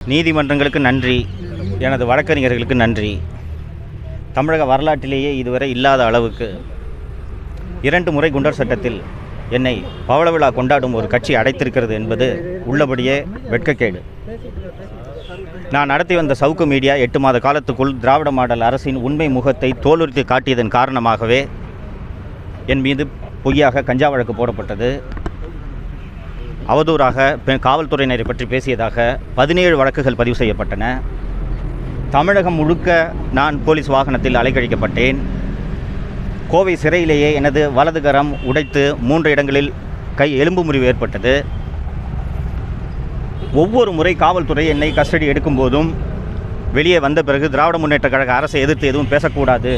நீதிமன்றங்களுக்கு நன்றி, எனது வழக்கறிஞர்களுக்கு நன்றி. தமிழக வரலாற்றிலேயே இதுவரை இல்லாத அளவுக்கு 2 முறை குண்டர் சட்டத்தில் என்னை பவள விழா கொண்டாடும் ஒரு கட்சி அடைத்திருக்கிறது என்பது உள்ளபடியே வெட்கக்கேடு. நான் நடத்தி வந்த சவுக்கு மீடியா 8 மாத காலத்துக்குள் திராவிட மாடல் அரசின் உண்மை முகத்தை தோலுரித்து காட்டியதன் காரணமாகவே என் மீது பொய்யாக கஞ்சா வழக்கு போடப்பட்டது. அவதூறாக காவல்துறையினரை பற்றி பேசியதாக 17 வழக்குகள் பதிவு செய்யப்பட்டன. தமிழகம் முழுக்க நான் போலீஸ் வாகனத்தில் அலைக்கழிக்கப்பட்டேன். கோவை சிறையிலேயே எனது வலது கரம் உடைத்து 3 இடங்களில் எலும்பு முறிவு ஏற்பட்டது. ஒவ்வொரு முறை காவல்துறை என்னை கஸ்டடி எடுக்கும்போதும் வெளியே வந்த பிறகு திராவிட முன்னேற்ற கழக அரசை எதிர்த்து எதுவும் பேசக்கூடாது,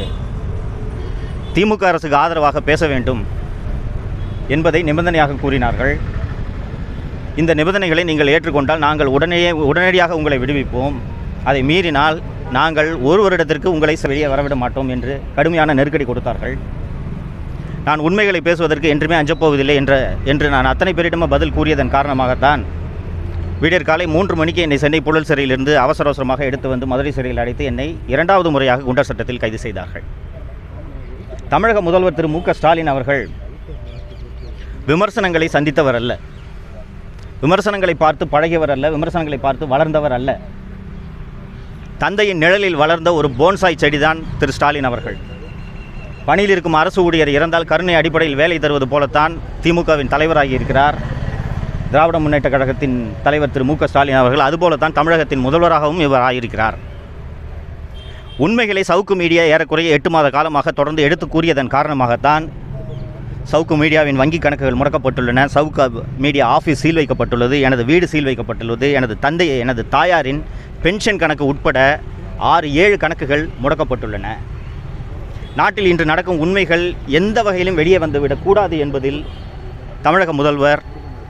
திமுக அரசுக்கு ஆதரவாக பேச வேண்டும் என்பதை நிபந்தனையாக கூறினார்கள். இந்த நிபந்தனைகளை நீங்கள் ஏற்றுக்கொண்டால் நாங்கள் உடனடியாக உங்களை விடுவிப்போம், அதை மீறினால் நாங்கள் 1 வருடத்திற்கு உங்களை வெளியே வரவிட மாட்டோம் என்று கடுமையான நெருக்கடி கொடுத்தார்கள். நான் உண்மைகளை பேசுவதற்கு என்றுமே அஞ்சப்போவதில்லை என்று நான் அத்தனை பேரிடமும் பதில் கூறியதன் காரணமாகத்தான் விடியற் காலை 3 மணிக்கு என்னை சென்னை புழல் சிறையிலிருந்து அவசரமாக எடுத்து வந்து மதுரை சிறையில் அடைத்து என்னை 2வது முறையாக குண்டர் சட்டத்தில் கைது செய்தார்கள். தமிழக முதல்வர் திரு மு க ஸ்டாலின் அவர்கள் விமர்சனங்களை சந்தித்தவர் அல்ல, விமர்சனங்களை பார்த்து பழகியவர் அல்ல, விமர்சனங்களை பார்த்து வளர்ந்தவர் அல்ல. தந்தையின் நிழலில் வளர்ந்த ஒரு போன்சாய் செடிதான் திரு ஸ்டாலின் அவர்கள். பணியில் இருக்கும் அரசு ஊழியர் இறந்தால் கருணை அடிப்படையில் வேலை தருவது போலத்தான் திமுகவின் தலைவராகி இருக்கிறார் திராவிட முன்னேற்ற கழகத்தின் தலைவர் திரு மு க ஸ்டாலின் அவர்கள். அதுபோலத்தான் தமிழகத்தின் முதல்வராகவும் இவர் ஆகியிருக்கிறார். உண்மைகளை சவுக்கு மீடியா ஏறக்குறைய 8 மாத காலமாக தொடர்ந்து எடுத்து கூறியதன் காரணமாகத்தான் சவுக்கு மீடியாவின் வங்கி கணக்குகள் முடக்கப்பட்டுள்ளன, சவுக்கு மீடியா ஆஃபீஸ் சீல் வைக்கப்பட்டுள்ளது, எனது வீடு சீல் வைக்கப்பட்டுள்ளது, எனது தாயாரின் பென்ஷன் கணக்கு உட்பட 6-7 கணக்குகள் முடக்கப்பட்டுள்ளன. நாட்டில் இன்று நடக்கும் உண்மைகள் எந்த வகையிலும் வெளியே வந்துவிடக்கூடாது என்பதில் தமிழக முதல்வர்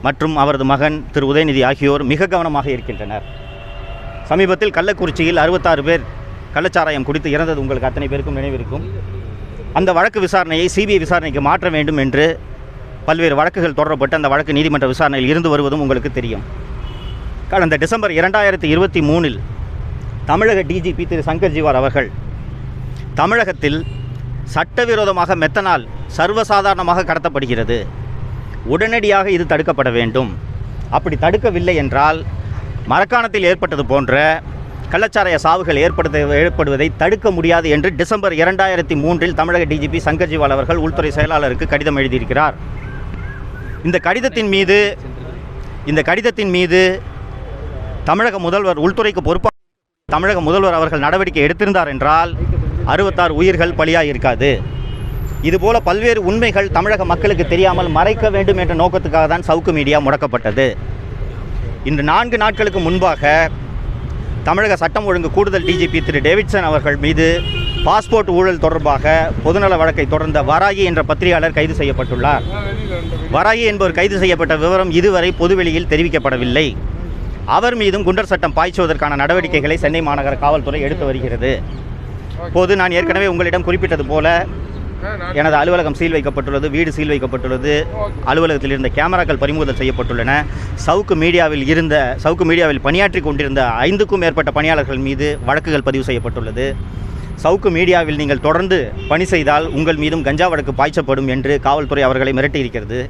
மற்றும் அவரது மகன் திரு உதயநிதி ஆகியோர் மிக கவனமாக இருக்கின்றனர். சமீபத்தில் கள்ளக்குறிச்சியில் 66 பேர் கள்ளச்சாராயம் குடித்து இறந்தது உங்களுக்கு அத்தனை பேருக்கும் நினைவிருக்கும். அந்த வழக்கு விசாரணையை சிபிஐ விசாரணைக்கு மாற்ற வேண்டும் என்று பல்வேறு வழக்குகள் தொடரப்பட்டு அந்த வழக்கு நீதிமன்ற விசாரணையில் இருந்து வருவதும் உங்களுக்கு தெரியும். கடந்த டிசம்பர் 2023 தமிழக டிஜிபி திரு சங்கர் ஜிவார் அவர்கள் தமிழகத்தில் சட்டவிரோதமாக மெத்தனால் சர்வசாதாரணமாக கடத்தப்படுகிறது, உடனடியாக இது தடுக்கப்பட வேண்டும், அப்படி தடுக்கவில்லை என்றால் மரக்காணத்தில் ஏற்பட்டது போன்ற கள்ளச்சாராய சாவுகள் ஏற்படுவதை தடுக்க முடியாது என்று டிசம்பர் 2003 தமிழக டிஜிபி சங்கர் ஜிவால் அவர்கள் உள்துறை செயலாளருக்கு கடிதம் எழுதியிருக்கிறார். இந்த கடிதத்தின் மீது தமிழக முதல்வர் உள்துறைக்கு பொறுப்பாக தமிழக முதல்வர் அவர்கள் நடவடிக்கை எடுத்திருந்தார் என்றால் 66 உயிர்கள் பலியாக இருக்காது. இதுபோல பல்வேறு உண்மைகள் தமிழக மக்களுக்கு தெரியாமல் மறைக்க வேண்டும் என்ற நோக்கத்துக்காக தான் சவுக்கு மீடியா முடக்கப்பட்டது. இன்று 4 நாட்களுக்கு முன்பாக தமிழக சட்டம் ஒழுங்கு கூடுதல் டிஜிபி திரு டேவிட்சன் அவர்கள் மீது பாஸ்போர்ட் ஊழல் தொடர்பாக பொதுநல வழக்கை தொடர்ந்த வராகி என்ற பத்திரிகையாளர் கைது செய்யப்பட்டுள்ளார். வராகி என்பவர் கைது செய்யப்பட்ட விவரம் இதுவரை பொதுவெளியில் தெரிவிக்கப்படவில்லை. அவர் மீதும் குண்டர் சட்டம் பாய்ச்சுவதற்கான நடவடிக்கைகளை சென்னை மாநகர காவல்துறை எடுத்து வருகிறது. இப்போது நான் ஏற்கனவே உங்களிடம் குறிப்பிட்டது போல எனது அலுவலகம் சீல் வைக்கப்பட்டுள்ளது, வீடு சீல் வைக்கப்பட்டுள்ளது, அலுவலகத்தில் இருந்த கேமராக்கள் பறிமுதல் செய்யப்பட்டுள்ளன. சவுக்கு மீடியாவில் பணியாற்றி கொண்டிருந்த 5க்கும் மேற்பட்ட பணியாளர்கள் மீது வழக்குகள் பதிவு செய்யப்பட்டுள்ளது. சவுக்கு மீடியாவில் நீங்கள் தொடர்ந்து பணி செய்தால் உங்கள் மீதும் கஞ்சா வழக்கு பாய்ச்சப்படும் என்று காவல்துறை அவர்களை மிரட்டியிருக்கிறது.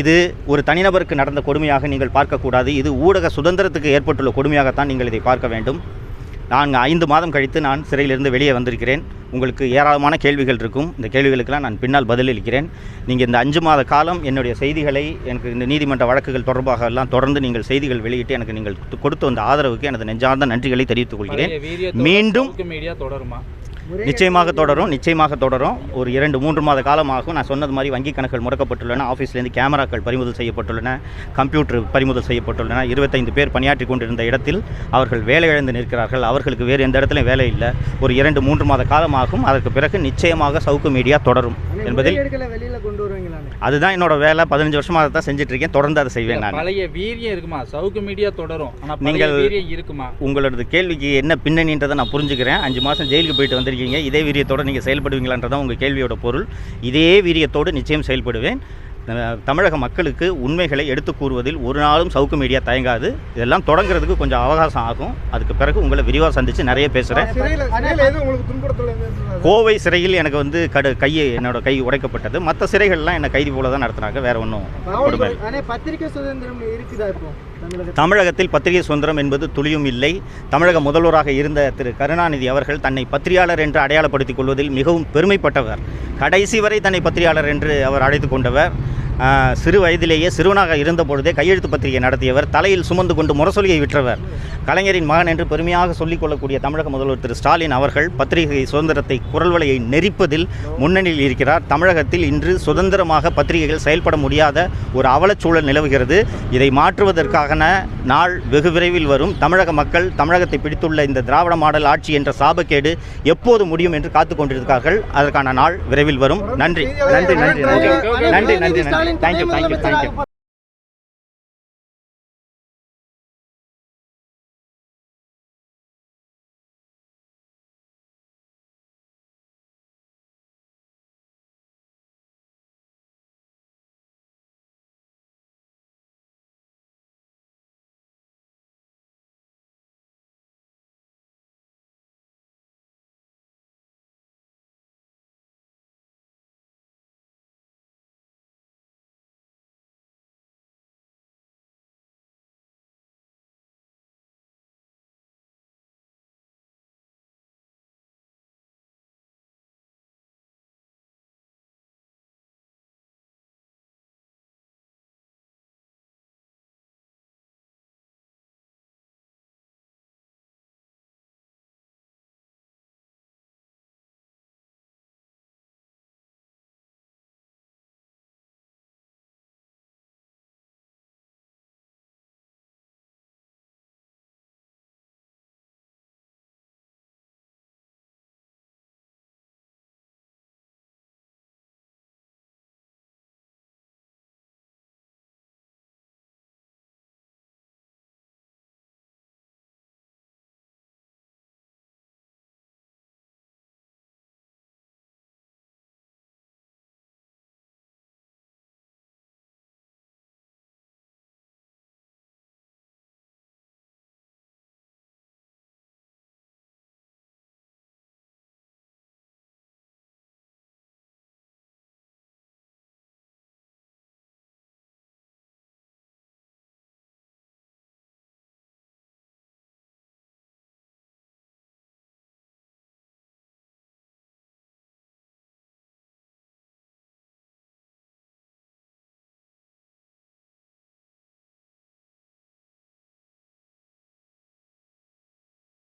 இது ஒரு தனிநபருக்கு நடந்த கொடுமையாக நீங்கள் பார்க்கக்கூடாது, இது ஊடக சுதந்திரத்துக்கு ஏற்பட்டுள்ள கொடுமையாகத்தான் நீங்கள் இதை பார்க்க வேண்டும். நான் 5 மாதம் கழித்து நான் சிறையிலிருந்து வெளியே வந்திருக்கிறேன். உங்களுக்கு ஏராளமான கேள்விகள் இருக்கும், இந்த கேள்விகளுக்கெல்லாம் நான் பின்னால் பதிலளிக்கிறேன். நீங்கள் இந்த 5 மாத காலம் என்னுடைய செய்திகளை எனக்கு இந்த நீதிமன்ற வழக்குகள் தொடர்பாக எல்லாம் தொடர்ந்து நீங்கள் செய்திகள் வெளியிட்டு எனக்கு நீங்கள் கொடுத்து வந்த ஆதரவுக்கு எனது நெஞ்சார்ந்த நன்றிகளை தெரிவித்துக் கொள்கிறேன். மீண்டும் தொடருமா? நிச்சயமாக தொடரும். ஒரு 2-3 மாத காலமாகும். நான் சொன்னது மாதிரி வங்கி கணக்குகள் முடக்கப்பட்டுள்ளன, ஆஃபீஸ்லேருந்து கேமராக்கள் பறிமுதல் செய்யப்பட்டுள்ளன, கம்ப்யூட்டர் பறிமுதல் செய்யப்பட்டுள்ளன. 25 பேர் பணியாற்றி கொண்டிருந்த இடத்தில் அவர்கள் வேலை இழந்து நிற்கிறார்கள். அவர்களுக்கு வேறு எந்த இடத்துலையும் வேலை இல்லை. ஒரு 2-3 மாத காலமாகும். அதற்கு பிறகு நிச்சயமாக சவுக்கு மீடியா தொடரும் என்பதில் அதுதான் என்னோட வேலை. 15 வருஷமாக தான் செஞ்சுட்டு இருக்கேன், தொடர்ந்து அதை செய்வேன். நான் பழைய வீரியம் இருக்குமா? சவுக்கு மீடியா தொடரும், நீங்கள் உங்களோட கேள்விக்கு என்ன பின்னணின்றதை நான் புரிஞ்சுக்கிறேன். 5 மாதம் ஜெயிலுக்கு போயிட்டு வந்திருக்கீங்க, இதே வீரியத்தோடு நீங்கள் செயல்படுவீங்களான்றதான் உங்கள் கேள்வியோட பொருள். இதே வீரியத்தோடு நிச்சயம் செயல்படுவேன். தமிழக மக்களுக்கு உண்மைகளை எடுத்து கூறுவதில் ஒரு நாளும் சவுக்கு மீடியா தயங்காது. இதெல்லாம் தொடங்குறதுக்கு கொஞ்சம் அவகாசம் ஆகும். அதுக்கு பிறகு உங்களை விரிவாக சந்தித்து நிறைய பேசுகிறேன். கோவை சிறையில் எனக்கு வந்து என்னோட கை உடைக்கப்பட்டது. மற்ற சிறைகள்லாம் என்னை கைதி போல தான் நடத்துனாங்க. வேற ஒன்றும் கொடுமை இல்லை. பத்திரிகை சுதந்திரம் இருக்குதா இப்போ தமிழகத்தில் பத்திரிகை சுதந்திரம் என்பது துளியும் இல்லை. தமிழக முதல்வராக இருந்த திரு கருணாநிதி அவர்கள் தன்னை பத்திரிகையாளர் என்று அடையாளப்படுத்திக் கொள்வதில் மிகவும் பெருமைப்பட்டவர். கடைசி வரை தன்னை பத்திரிகையாளர் என்று அவர் அழைத்து கொண்டவர். சிறு வயதிலேயே சிறுவனாக இருந்த பொழுதே கையெழுத்து பத்திரிகை நடத்தியவர். தலையில் சுமந்து கொண்டு முரசொலியை விற்றவர். கலைஞரின் மகன் என்று பெருமையாக சொல்லிக் கொள்ளக்கூடிய தமிழக முதல்வர் திரு ஸ்டாலின் அவர்கள் பத்திரிகை சுதந்திரத்தை குரல் வலையை நெரிப்பதில் முன்னணியில் இருக்கிறார். தமிழகத்தில் இன்று சுதந்திரமாக பத்திரிகைகள் செயல்பட முடியாத ஒரு அவலச்சூழல் நிலவுகிறது. இதை மாற்றுவதற்கான நாள் வெகு விரைவில் வரும். தமிழக மக்கள் தமிழகத்தை பிடித்துள்ள இந்த திராவிட மாடல் ஆட்சி என்ற சாபக்கேடு எப்போது முடியும் என்று காத்துக் கொண்டிருக்கிறார்கள். அதற்கான நாள் விரைவில் வரும். நன்றி நன்றி நன்றி நன்றி நன்றி நன்றி நன்றி. Thank you thank you thank you.